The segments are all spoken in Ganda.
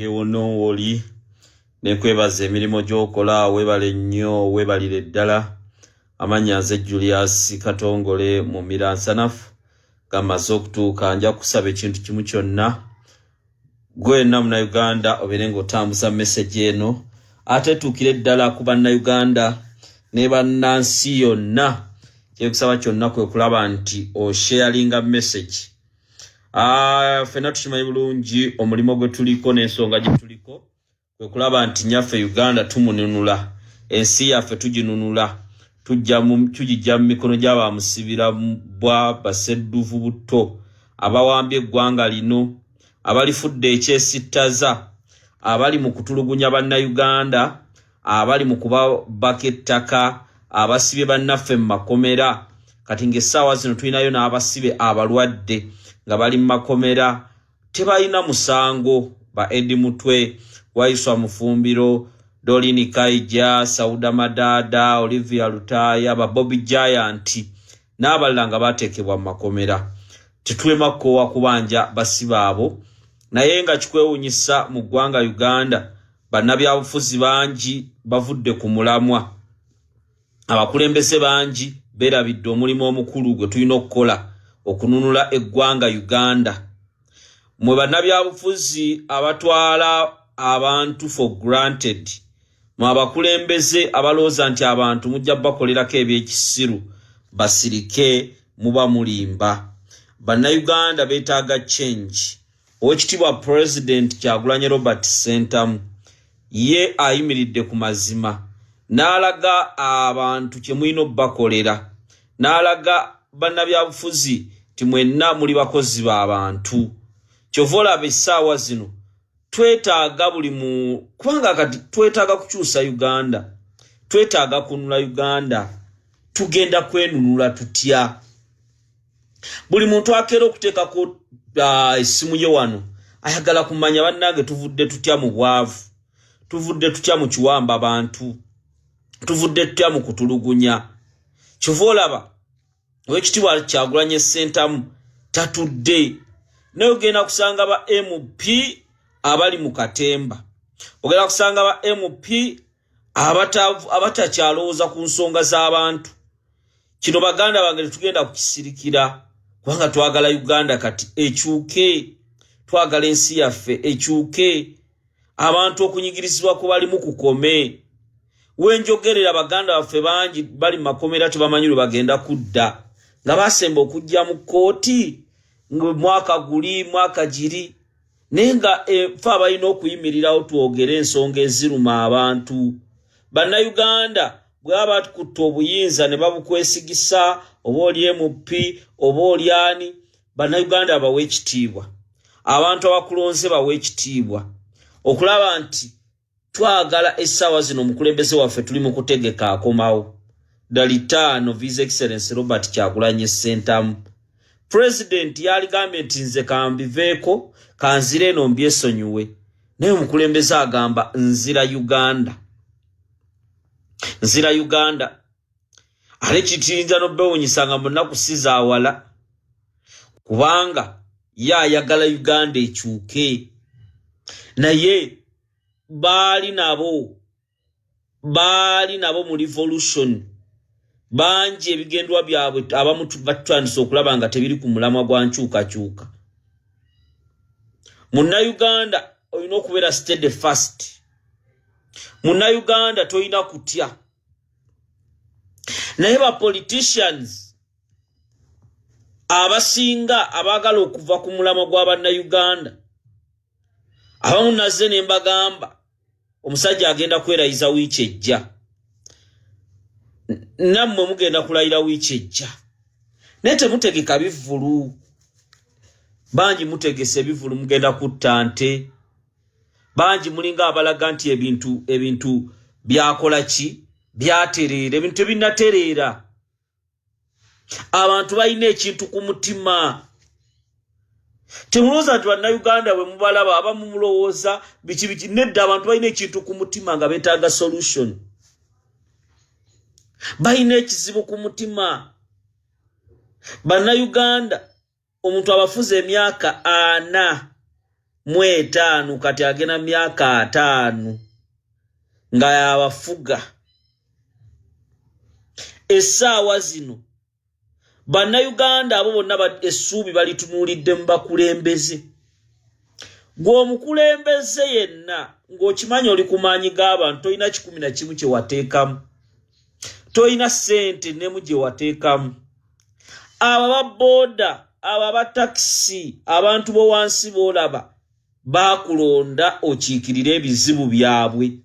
Ewono oli nekwebaza emirimu gy'okola webale nnyo webalire ddala amanya nze Julius Katongole mu Miransanafu gamaze okutuuka nja kusaba ekintu kimu kyonna gwena Munnayuganda obeere ng'otambuza message eno ate tuukire ddala ku Bannayuganda ne bannansi yonna kyekusaba kyonna kwe kulaba nti osharinga message. Fena tukimanyi bulungi omulimo gwe tuliko n'ensonga gye tuliko kwe kulaba nti nyaffe Uganda tumununula ensi yaffe tuginunula tujja mu mikono gy'abamusibira bwa basedduvu butto abawambye eggwanga lino abalifudde ekyesittaza abali mu kutulugunya Bannayuganda abali mu kubabaka ettaka abasibye bannaffe mu makomera kati ng'essaawa zino tulinayo n'abasibe abalwadde nga bali mu makomera tebalina musango ba Edi Mutwe Waiswa Mufumbiro Dolini Kaija Sauda Madada Olivia Lutaya ba Bobby Giant n'abalala nga bateekebwa mu makomera tetulema kkowa kubanja basiba abo naye nga kikwewunyisa mu ggwanga Uganda bannabyabufuzi bangi bavudde ku mulamwa abakulembeze bangi beerabidde omulimu omukulu gwe tulina okukola okununula eggwanga Uganda. Mwe bannabyabufuzi abatwala abantu for granted mwe abakulembeze abalooza nti abantu mujja bakolerako ebyekisiru basirike muba mulimba. Bannayuganda beetaaga change. Oweekitiibwa President Kyagulanyi Robert Ssentamu ye ayimiridde ku mazima n'alaga abantu kye mulina obbakolera n'alaga bannabyabufuzi ti mwenna muli bakozi b'abantu kyova olaba essaawa zino twetaaga buli mu kubanga kati twetaaga kukyusa Uganda twetaaga kununula Uganda tugenda kwenunula tutya buli muntu akeera okuteekako essimu ye wano ayagala kumanya bannange tuvudde tutya mu bwavu tuvudde tutya mu kiwamba abantu tuvudde tutya mu kutulugunya kyova olaba Oweekitiibwa Kyagulanyi Ssentamu tatudde naye ogenda kusanga ba MP abali mu katemba ogenda kusanga ba MP abatakyalowooza ku nsonga z'abantu kino baganda bange tugenda kukisirikira kubanga twagala Uganda kati ekyuke twagala ensi yaffe ekyuke abantu okunyigirizibwa ku balimu kukome wenjogerera baganda baffe bangi bali mu makomera tebamanyi lwe bagenda kudda nga basemba okujja mu kooti mwaka guli mwaka giri naye nga ffe abalina okuyimirirawo twogere ensonga eziruma abantu. Bannayuganda bwe baba tukutta obuyinza ne babukwesigisa oba oli MP oba oli ani Bannayuganda bawe ekitiibwa abantu abakulonze bawe ekitiibwa okulaba nti twagala essaawa zino omukulembeze waffe tuli mu kutegeka akomawo. Dalitano His Excellency Robert Kyagulanyi Ssentamu President yaligambye nti nze kambiveeko kanzire eno mbyesonyiwe naye omukulembeze agamba nzira Uganda ale kitiyinza n'obbewunyisa nga munaku sizaawala kubanga ye ayagala Uganda ekyuke naye baali nabo mu revolution bangi ebigendwa byabwe abamu batandise okulaba nga tebiri ku mulamwa gwa nkyukakyuka. Munnayuganda olina okubeera steadfast. Munnayuganda tolina kutya. Naye ba politicians abasinga abaagala okuva ku mulamwa gwa Bannayuganda abamu nazze ne mbagamba omusajja agenda kwerayiza wiiki ejja nammwe mugenda kulayira wiiki ejja naye temutegeka bivulu bangi mutegese bivulu mugenda kutta nte bangi mulinga abalaga nti ebintu byakola ki byatereera ebintu tebinnatereera abantu balina ekintu ku mutima temulowooza nti Bannayuganda bwe mubalaba abamu mulowooza biki nedda abantu balina ekintu ku mutima nga beetaaga solution balina ekizibu ku mutima. Bannayuganda omuntu abafuze emyaka 4 5 kati agena myaka 5 nga yabafuga. Essaawa zino Bannayuganda abo bonna essuubi balitunulidde mu bakulembeze. Gw'omukulembeze yenna ng'okimanya oli kumaanyi g'abantu toyina 11 kye wateekamu. Toyina ssente nemu gye wateekamu. Abo ababooda, abo abatakisi, abantu bo wansi boolaba baakulonda okiikirira ebizibu byabwe.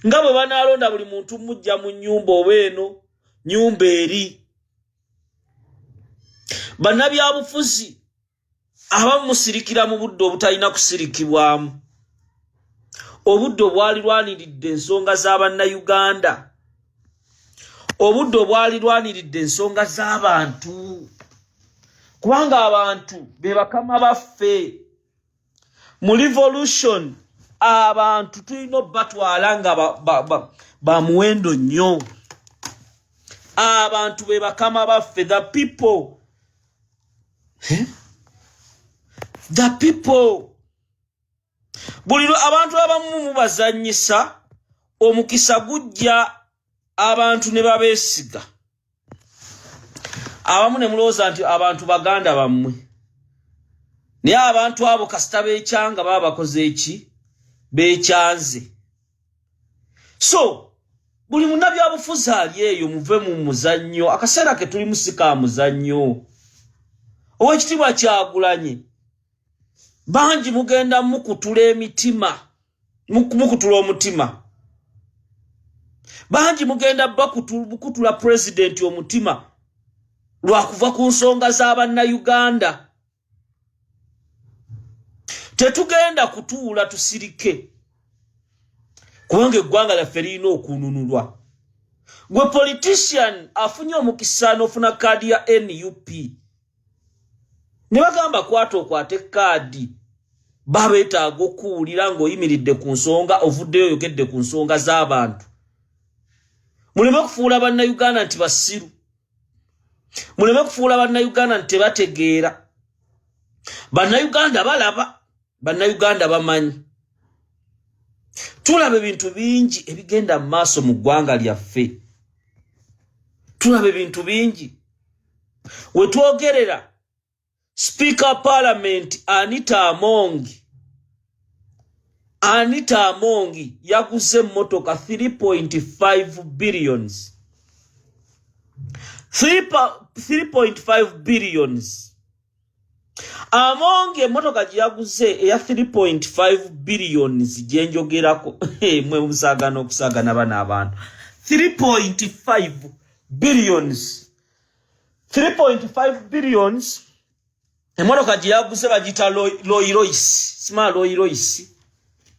Nga bwe banaalonda buli muntu mujja mu nnyumba oba eno nnyumba eri. Bannabyabufuzi abamusirikira mu budde obutalina kusirikibwamu. Obudde obwalirwaniridde ensonga z'Abannayuganda. Obudde obwalirwaniridde ensonga z'abantu. Kubanga abantu be bakama baffe. Mu revolution abantu tulina batwala nga ba muwendo nnyo. Abantu be bakama baffe, the people. The people. Buliro abantu abamu mubazanyisa omukisa gujja abantu ne babeesiga. Abamu ne mulowooza nti abantu baganda bammwe. Naye abantu abo kasita beekyanga baba bakoze eki? Beekyanze. So, buli munnabyabufuzi ali eyo muve mu muzannyo. Akaseera ke tuli musika muzannyo. Owekitiibwa Kyagulanyi. Bangi mugenda mukutula emitima. Mukutula omutima. Bangi mugenda bukutula president omutima. Lwakuva ku nsonga z'Abannayuganda. Tetugenda kutuula tusirike. Kubanga eggwanga lyaffe lirina okununulwa. Gwe politician afunye omukisa n'ofuna kaadi ya NUP. Ne bagamba okwate kaadi. Babeetaaga okuwulira ng'oyimiridde ku nsonga ovuddeyo oyogedde ku nsonga z'abantu. Muleme kufuula Bannayuganda nti basiru. Muleme kufuula Bannayuganda nti tebategeera. Bannayuganda balaba. Bannayuganda bamanyi. Tulaba ebintu bingi ebigenda mu maaso mu ggwanga lyaffe. Tulaba ebintu bingi. We twogerera Speaker Parliament Anita Amongi yaguze emmotoka 3.5 billions. 3.5 billions. Amongi emmotoka gye yaguze eya 3.5 billions gye njogerako. Mwe musagana okusagana bana abantu. 3.5 billions. 3.5 billions. Emmotoka gye yaguze bagita Rolls-Royce. Sima Rolls-Royce.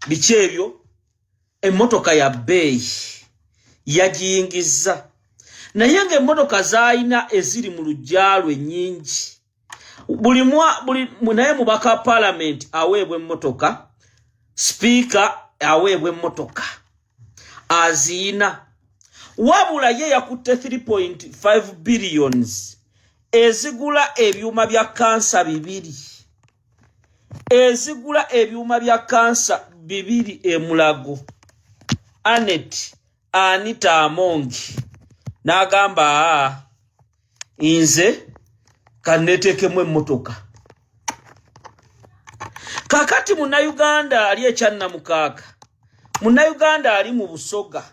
Biki ebyo? Emmotoka ya bbeeyi. Yagiyingiza. Naye ng'emmotoka z'alina eziri mu lujjaalwe nnyingi. Naye mubaka Parliament aweebwa emmotoka. Speaker aweebwa emmotoka. Azina. Wabula ye yakutte 3.5 billions. Ezigula ebyuma bya kansa 2. Ezigula ebyuma bya kansa 2 emulago. Anita Amongi n'agamba inze kanetekemu emmotoka. Kakati Munnayuganda ali ekyannamukaka. Munnayuganda ali mu Busoga.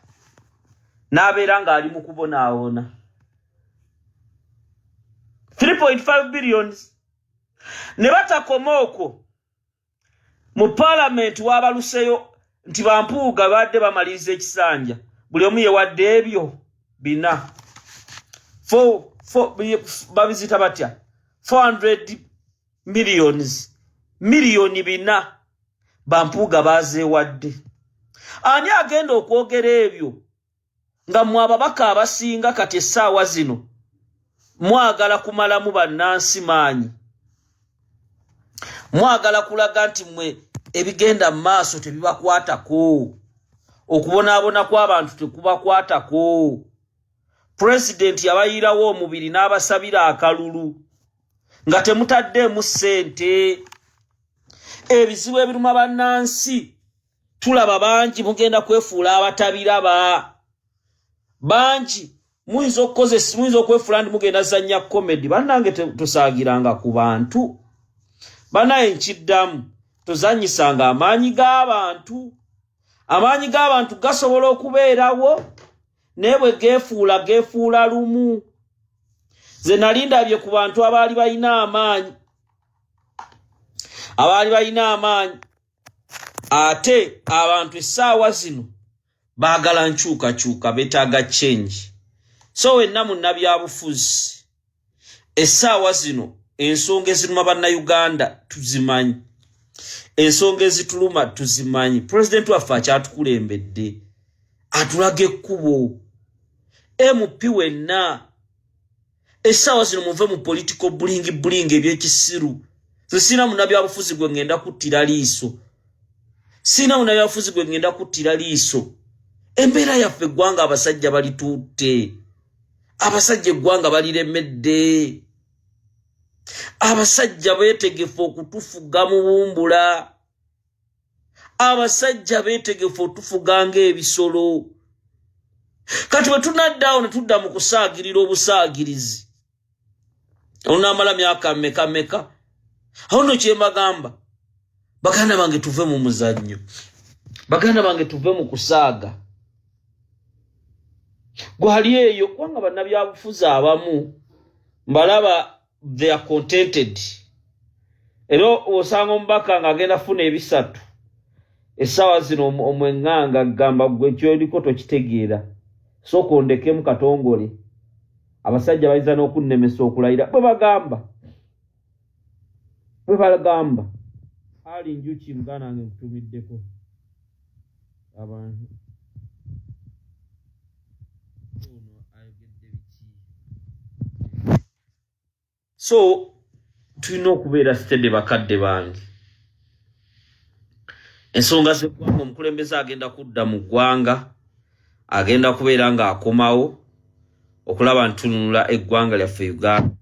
N'abeera nga ali mu kubonaawona. 3.5 billions. Ne batakoma okwo. Mu Parliament wabaluseyo nti bampuuga badde bamaliriza ekisanja. Buli omu yewadde ebyo 4 babizita batya 400 millions. Miliyoni 4 bampuuga bazeewadde. Ani agenda okwogera ebyo nga mwe ababaka abasinga kati essaawa zino mwagala kumalamu bannansi maanyi? Mwagala kulaga nti mwe ebigenda mu maaso tebibakwatako. Okubonaabona kw'abantu tekubakwatako. President yabayirawo omubiri n'abasabira akalulu nga temutaddeemu ssente. ebizibu ebiruma bannansi tulaba bangi mugenda kwefuula abatabiraba bangi muyinza okwefuula ndi mugenda zanya comedy bannange tosaagiranga ku bantu banaye nkiddamu tozanyisanga amaanyi g'abantu gasobola okubeerawo naye bwe geefuula lumu ze nali ndabye ku bantu abaali balina amaanyi ate abantu essaawa zino baagala nkyukakyuka beetaaga change so wenna munnabyabufuzi essaawa zino ensonga eziruma bannayuganda tuzimanyi ensonga ezituluma tuzimanyi president waffe akyatukulembedde atulaga ekkubo MP wenna essaawa zino muve mu political bulingi ebyekisiru sina munnabyabufuzi gwe ngenda kuttira liiso embeera yaffe eggwanga abasajja balituutte abasajja eggwanga baliremedde abasajja beetegefu okutufuga mu bumbula abasajja beetegefu otufuga ng'ebisolo kati bwe tunaddaawo ne tudda mu kusaagirira obusaagirizi onaamala myaka meka awo nno kyembagamba baganda bange tuve mu muzannyo baganda bange tuve mu kusaaga gwali eyo kubanga bannabyabufuzi abamu mbalaba they are contented era osanga omubaka ng'agenda funa ebisatu essaawa zino omwenganga agamba gwe kyoliko tokitegeera sooka ondekemu katongole abasajja bayiza n'okunnemesa okulayira bwe bagamba ali njuki muganda wange nkutumiddeko abantu so tulina okubeera sitede bakadde bange ensonga z'eggwanga omukulembeze agenda kudda mu ggwanga agenda kubeera ng'akomawo okulaba ntunula eggwanga lyaffe Uganda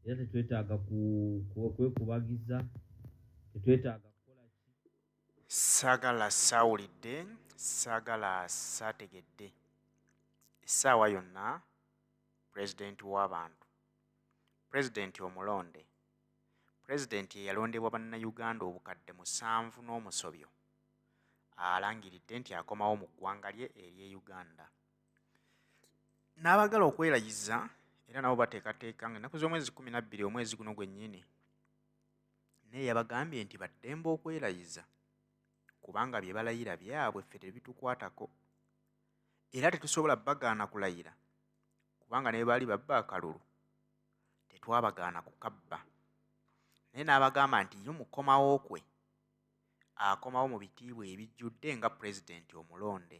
era tetwetaaga kwekubagiza tetwetaaga kukola saagala saawulidde saagala saategedde essaawa yonna pulezidenti w'abantu pulezidenti omulonde pulezidenti eyalondebwa bannayuganda obukadde 7 n'omusobyo alangiridde nti akomawo mu ggwanga lye ery'e Uganda n'abagala okwerayiza era nabo bateekateeka ng'ennaku z'omwezi 12 omwezi guno gwennyini naye yabagambye nti baddembe okwerayiza kubanga bye balayira byabwe ffe tebitukwatako era tetusobola bagaana kulayira kubanga ne baali babba akalulu tetwabagaana kukabba naye n'abagamba nti ye mukomawo kwe akomawo mu bitiibwa ebijjudde nga pulezidenti omulonde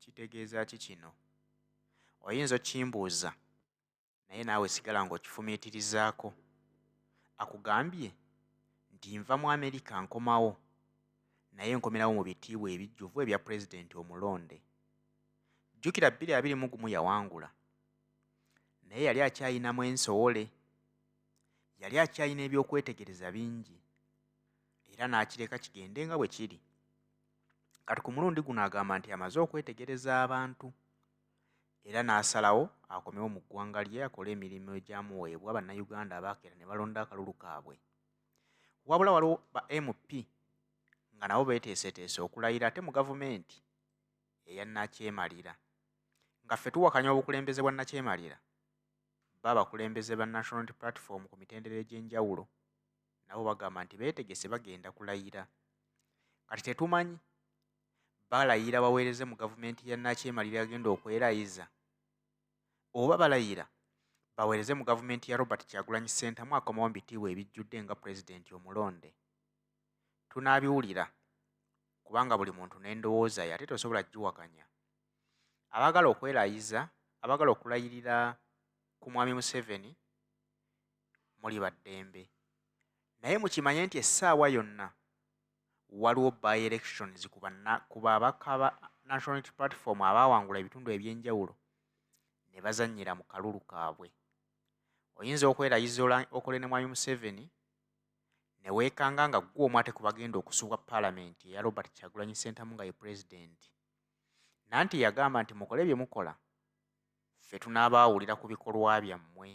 kitegeeza ki kino oyinza okimbuuza naye naawe sigala ng'okifumiitirizaako akugambye nti nva mu Amerika nkomawo naye nkomerawo mu bitiibwa ebijjuvu ebya pulezidenti omulonde jjukira 2021 yawangula naye yali akyayinamu ensowole yali akyayina ebyokwetegereza bingi era n'akireka kigende nga bwe kiri kati ku mulundi guno agamba nti amaze okwetegereza abantu era n'asalawo akomewo mu ggwanga lye akole emirimu egyamuweebwa bannayuganda abaakera ne balonda akalulu kaabwe wabula waliwo ba MP nga nabo beeteeseteese okulayira ate mu gavumenti eya Nakyemalira nga ffe tuwakanya obukulembeze bwa Nakyemalira abakulembeze ba National Unity Platform ku mitendera egy'enjawulo nabo bagamba nti beetegese bagenda kulayira kati tetumanyi balayira baweereze mu gavumenti ya Nakyemalira agenda okwerayiza oba balayira baweereze mu gavumenti ya Robert Kyagulanyi Ssentamu akomawo mu bitiibwa ebijjudde nga pulezidenti omulonde tunaabiwulira kubanga buli muntu n'endowooza ye ate tosobola giwakanya abagala okwerayiza abagala okulayirira ku mwami Museveni muli baddembe naye mukimanye nti essaawa yonna waliwo by elections ku babaka ba National Unity Platform abaawangula ebitundu ebyenjawulo ne bazannyira mu kalulu kaabwe oyinza okwerayiza okole ne mwami Museveni ne weekanga nga ggwe omu ate ku bagenda okusuubwa paalamenti eya Robert Kyagulanyi Ssentamu nga ye pulezidenti. Nanti yagamba nti mukole bye mukola, ffe tunaabaawulira ku bikolwa byammwe.